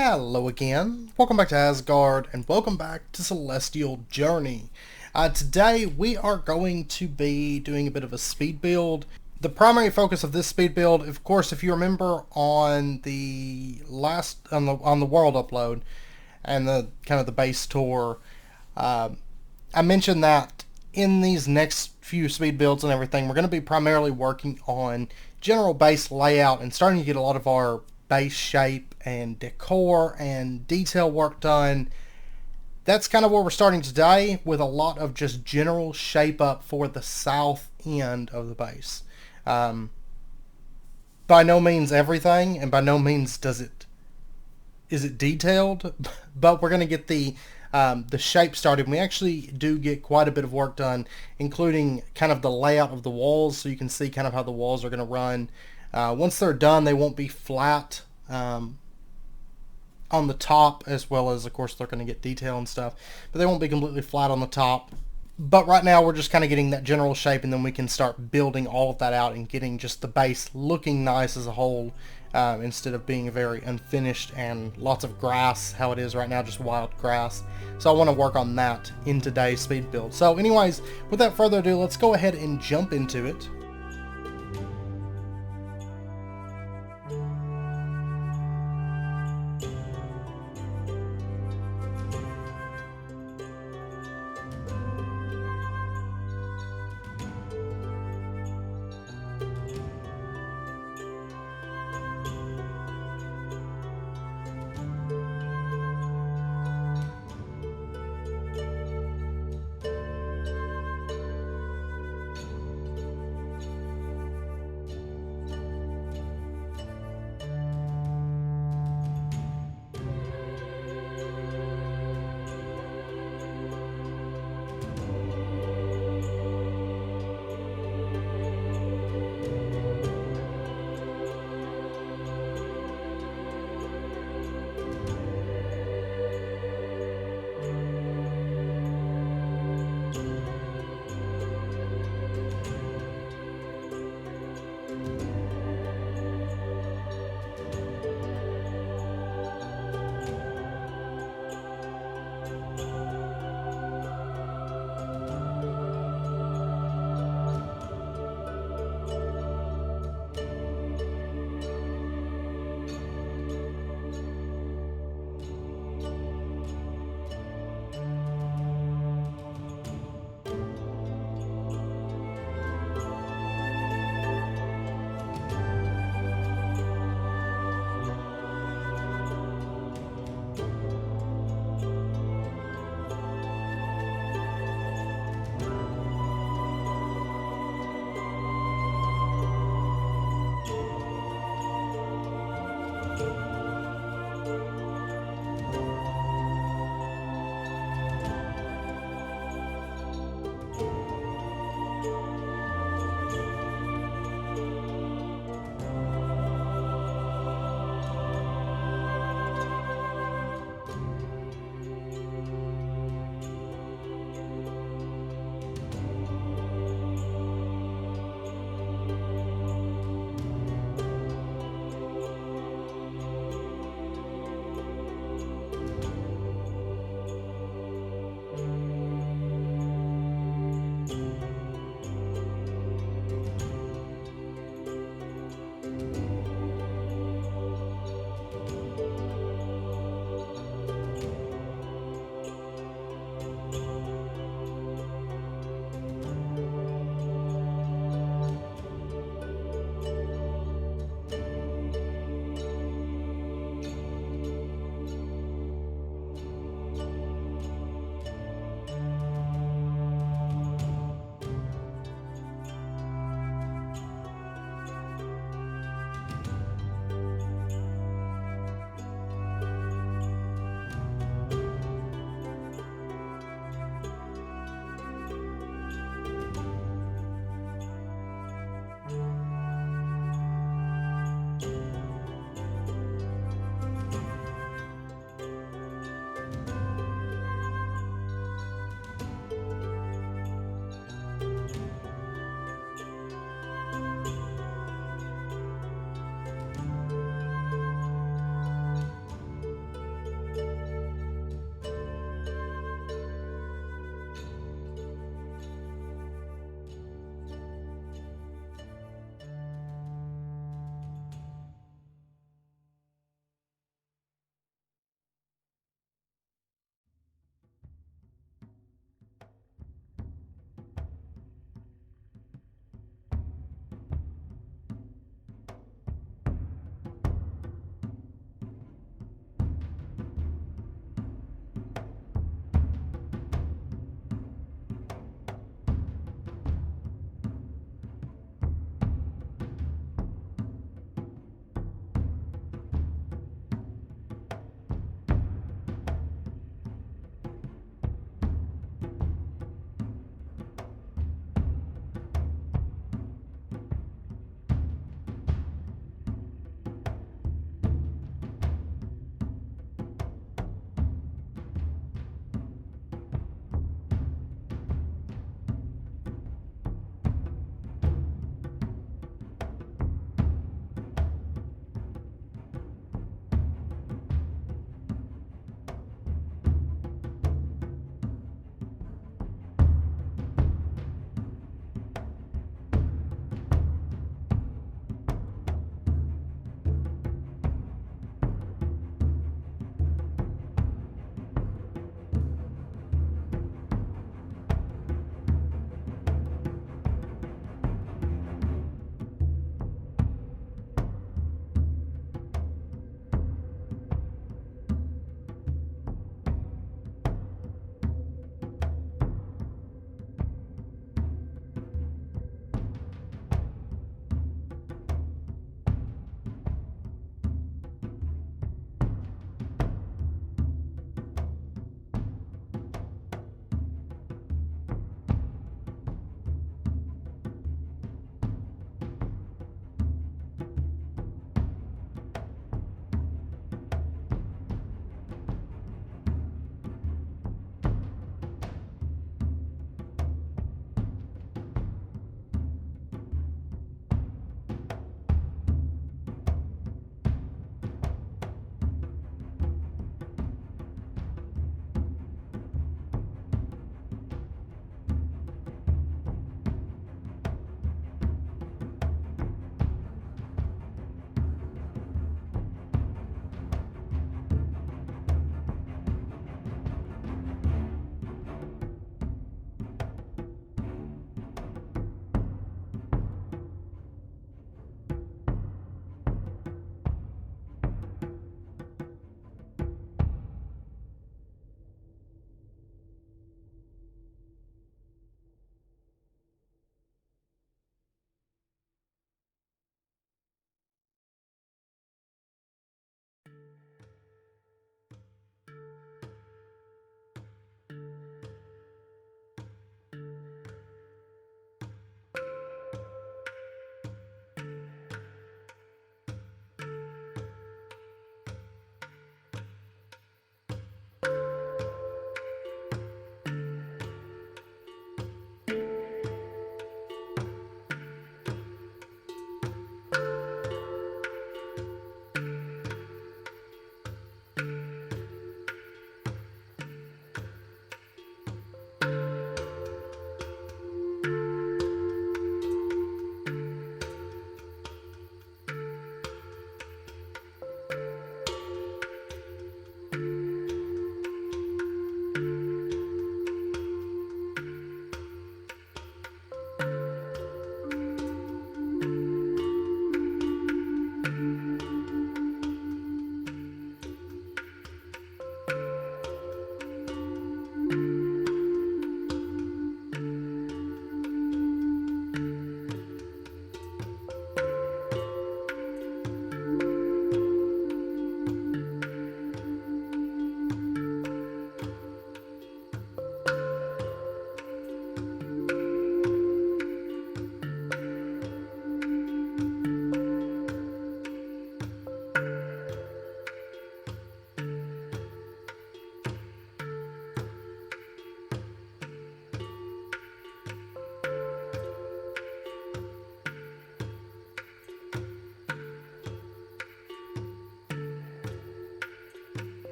Hello again, welcome back to Asgard, and welcome back to Celestial Journey. Today we are going to be doing a bit of a speed build. The primary focus of this speed build, of course, if you remember on the on the world upload and the kind of the base tour, I mentioned that in these next few speed builds and everything, we're going to be primarily working on general base layout and starting to get a lot of our base shape and decor and detail work done. That's kind of where we're starting today, with a lot of just general shape up for the south end of the base. By no means everything, and by no means is it detailed, but we're going to get the shape started. And we actually do get quite a bit of work done, including kind of the layout of the walls, so you can see kind of how the walls are going to run. Once they're done, they won't be flat on the top, as well as, of course, they're going to get detail and stuff, but they won't be completely flat on the top. But right now we're just kind of getting that general shape, and then we can start building all of that out and getting just the base looking nice as a whole, instead of being very unfinished and lots of grass, how it is right now, just wild grass. So I want to work on that in today's speed build. So anyways, without further ado, let's go ahead and jump into it.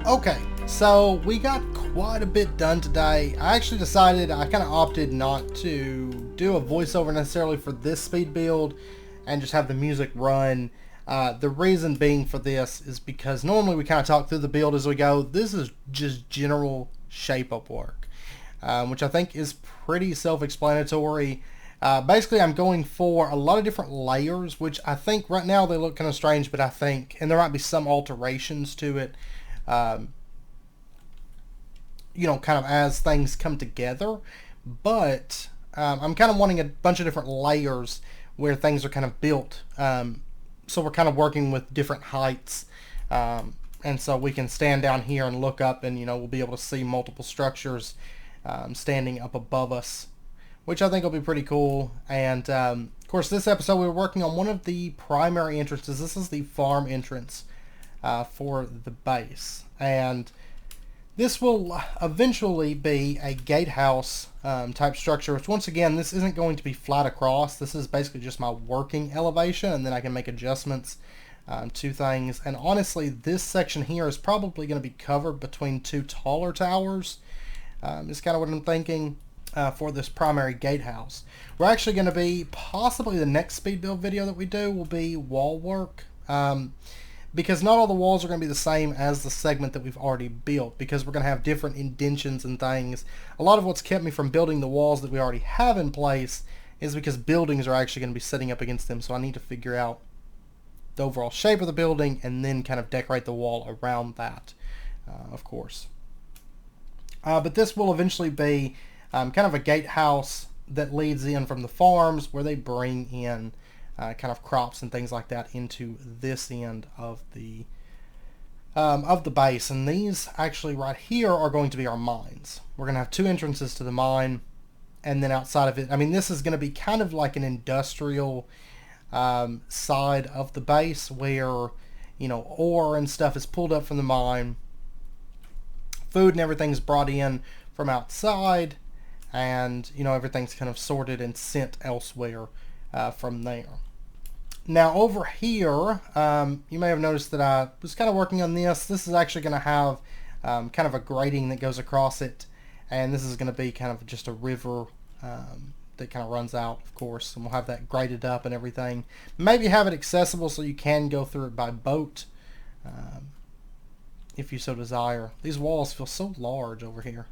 Okay, so we got quite a bit done today. I actually decided, I kind of opted not to do a voiceover necessarily for this speed build and just have the music run. The reason being for this is because normally we kind of talk through the build as we go. This is just general shape up work, which I think is pretty self-explanatory. Basically, I'm going for a lot of different layers, which I think right now they look kind of strange, but I think, and there might be some alterations to it, you know, kind of as things come together. But I'm kind of wanting a bunch of different layers where things are kind of built. So we're kind of working with different heights. And so we can stand down here and look up and, you know, we'll be able to see multiple structures standing up above us, which I think will be pretty cool. And of course, this episode we were working on one of the primary entrances. This is the farm entrance for the base. And this will eventually be a gatehouse type structure, which once again, this isn't going to be flat across. This is basically just my working elevation, and then I can make adjustments to things. And honestly, this section here is probably going to be covered between two taller towers. Is kind of what I'm thinking for this primary gatehouse. We're actually going to be, possibly the next speed build video that we do will be wall work. Because not all the walls are going to be the same as the segment that we've already built, because we're going to have different indentions and things. A lot of what's kept me from building the walls that we already have in place is because buildings are actually going to be sitting up against them, so I need to figure out the overall shape of the building and then kind of decorate the wall around that, of course. But this will eventually be kind of a gatehouse that leads in from the farms where they bring in kind of crops and things like that into this end of the base. And these actually right here are going to be our mines. We're going to have two entrances to the mine, and then outside of it, I mean, this is going to be kind of like an industrial side of the base where, you know, ore and stuff is pulled up from the mine, food and everything's brought in from outside, and, you know, everything's kind of sorted and sent elsewhere from there. Now over here, you may have noticed that I was kind of working on this. This is actually going to have kind of a grating that goes across it, and this is going to be kind of just a river that kind of runs out, of course, and we'll have that graded up and everything. Maybe have it accessible so you can go through it by boat if you so desire. These walls feel so large over here.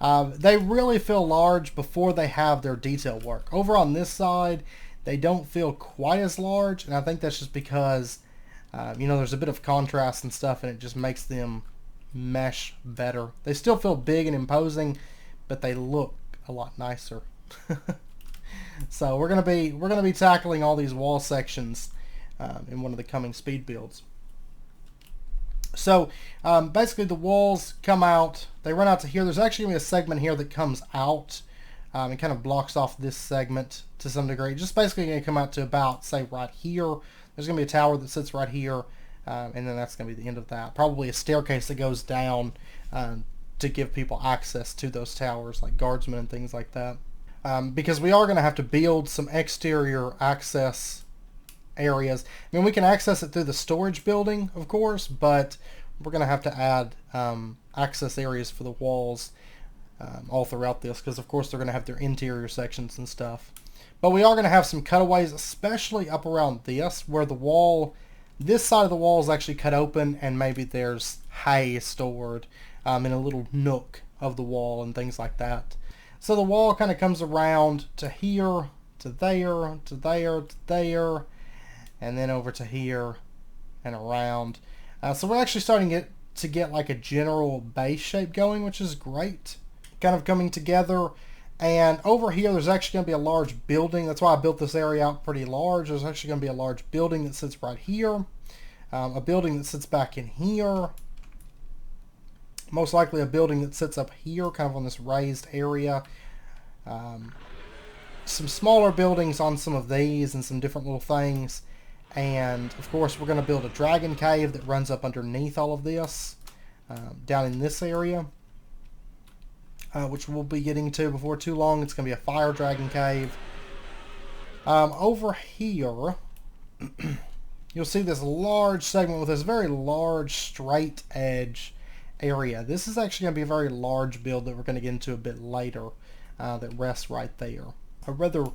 They really feel large before they have their detail work. Over on this side, they don't feel quite as large, and I think that's just because, you know, there's a bit of contrast and stuff, and it just makes them mesh better. They still feel big and imposing, but they look a lot nicer. So we're gonna be tackling all these wall sections in one of the coming speed builds. So basically the walls come out, they run out to here. There's actually going to be a segment here that comes out and kind of blocks off this segment to some degree. Just basically going to come out to about, say, right here. There's going to be a tower that sits right here, and then that's going to be the end of that. Probably a staircase that goes down to give people access to those towers, like guardsmen and things like that. Because we are going to have to build some exterior access areas. I mean, we can access it through the storage building, of course, but we're going to have to add access areas for the walls all throughout this, because of course they're going to have their interior sections and stuff. But we are going to have some cutaways, especially up around this, where the wall, this side of the wall is actually cut open, and maybe there's hay stored in a little nook of the wall and things like that. So the wall kind of comes around to here, to there, to there, to there, and then over to here and around. So we're actually starting to get like a general base shape going, which is great. Kind of coming together. And over here there's actually going to be a large building. That's why I built this area out pretty large. There's actually going to be a large building that sits right here. A building that sits back in here. Most likely a building that sits up here, kind of on this raised area. Some smaller buildings on some of these and some different little things. And of course we're going to build a dragon cave that runs up underneath all of this, down in this area, which we'll be getting to before too long. It's going to be a fire dragon cave. Over here, you'll see this large segment with this very large straight edge area. This is actually going to be a very large build that we're going to get into a bit later that rests right there. A rather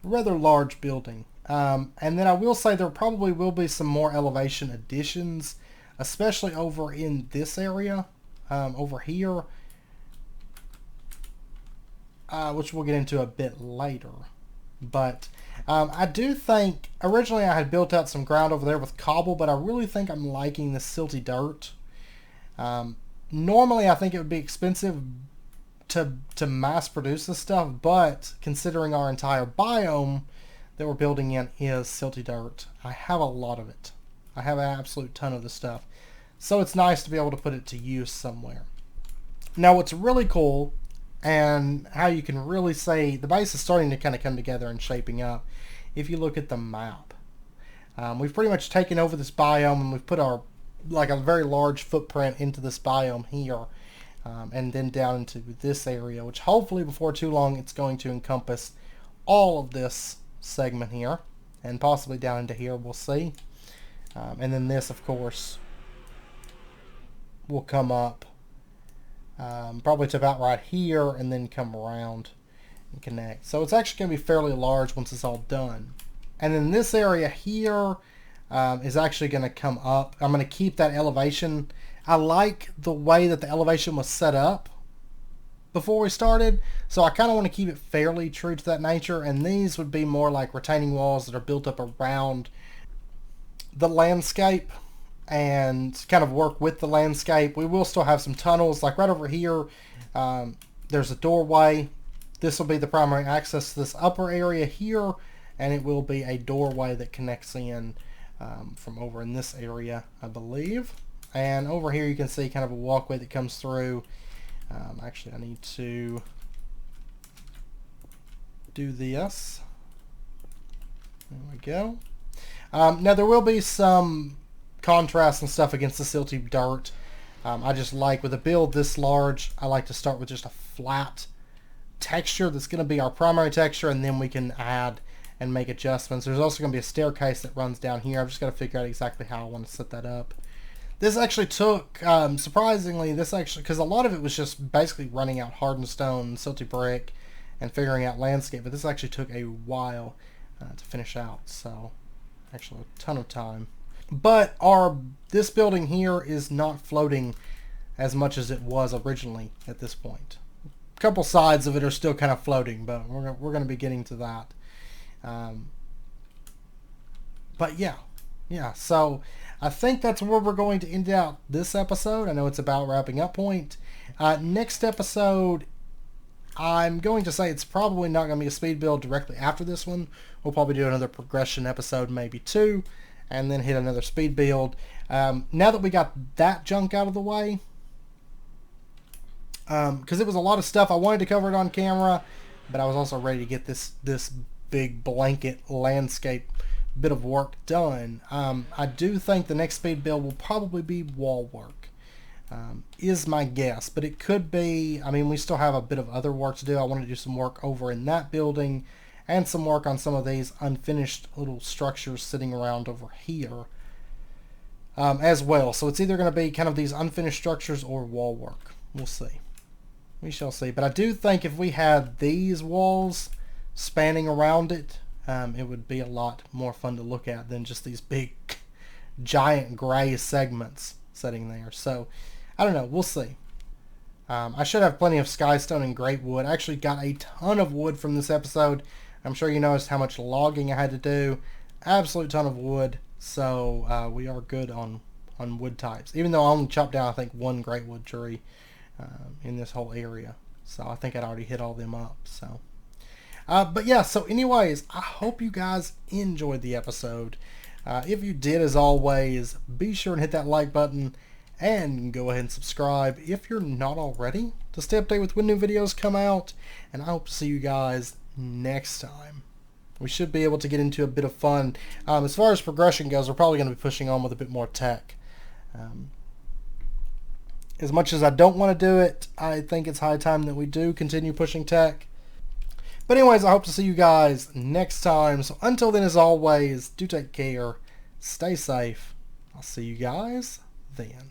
large building. And then I will say there probably will be some more elevation additions, especially over in this area, over here, which we'll get into a bit later. But I do think, originally I had built out some ground over there with cobble, but I really think I'm liking this silty dirt. Normally I think it would be expensive to mass produce this stuff, but considering our entire biome that we're building in is silty dirt, I have a lot of it. I have an absolute ton of the stuff. So it's nice to be able to put it to use somewhere. Now what's really cool, and how you can really say the base is starting to kind of come together and shaping up, if you look at the map. We've pretty much taken over this biome, and we've put our, like, a very large footprint into this biome here, and then down into this area, which hopefully before too long it's going to encompass all of this segment here, and possibly down into here, we'll see. And then this, of course, will come up probably to about right here, and then come around and connect. So it's actually going to be fairly large once it's all done. And then this area here is actually going to come up. I'm going to keep that elevation. I like the way that the elevation was set up before we started, so I kind of want to keep it fairly true to that nature, and these would be more like retaining walls that are built up around the landscape and kind of work with the landscape. We will still have some tunnels, like right over here. There's a doorway. This will be the primary access to this upper area here, and it will be a doorway that connects in from over in this area, I believe. And over here you can see kind of a walkway that comes through. Actually, I need to do this. There we go. Now there will be some contrast and stuff against the silty dirt. I just like, with a build this large, I like to start with just a flat texture that's going to be our primary texture, and then we can add and make adjustments. There's also going to be a staircase that runs down here. I've just got to figure out exactly how I want to set that up. This actually took, surprisingly, because a lot of it was just basically running out hardened stone, silty brick, and figuring out landscape, but this actually took a while to finish out, so actually a ton of time. But this building here is not floating as much as it was originally at this point. A couple sides of it are still kind of floating, but we're going to be getting to that. But yeah, so I think that's where we're going to end out this episode. I know it's about wrapping up point. Next episode, I'm going to say it's probably not going to be a speed build directly after this one. We'll probably do another progression episode, maybe 2, and then hit another speed build. Now that we got that junk out of the way, because it was a lot of stuff, I wanted to cover it on camera, but I was also ready to get this big blanket landscape bit of work done. I do think the next speed build will probably be wall work, is my guess, but it could be, I mean, we still have a bit of other work to do. I want to do some work over in that building and some work on some of these unfinished little structures sitting around over here as well. So it's either going to be kind of these unfinished structures or wall work. We'll see. We shall see. But I do think if we had these walls spanning around it, it would be a lot more fun to look at than just these big giant gray segments sitting there. So I don't know, we'll see. I should have plenty of skystone and great wood. I actually got a ton of wood from this episode. I'm sure you noticed how much logging I had to do. Absolute ton of wood. So we are good on wood types, even though I only chopped down I think one great wood tree in this whole area. So I think I'd already hit all them up. So but yeah, so anyways, I hope you guys enjoyed the episode. If you did, as always, be sure and hit that like button and go ahead and subscribe if you're not already to stay updated with when new videos come out. And I hope to see you guys next time. We should be able to get into a bit of fun. As far as progression goes, we're probably going to be pushing on with a bit more tech. As much as I don't want to do it, I think it's high time that we do continue pushing tech. But anyways, I hope to see you guys next time. So until then, as always, do take care, Stay safe. I'll see you guys then.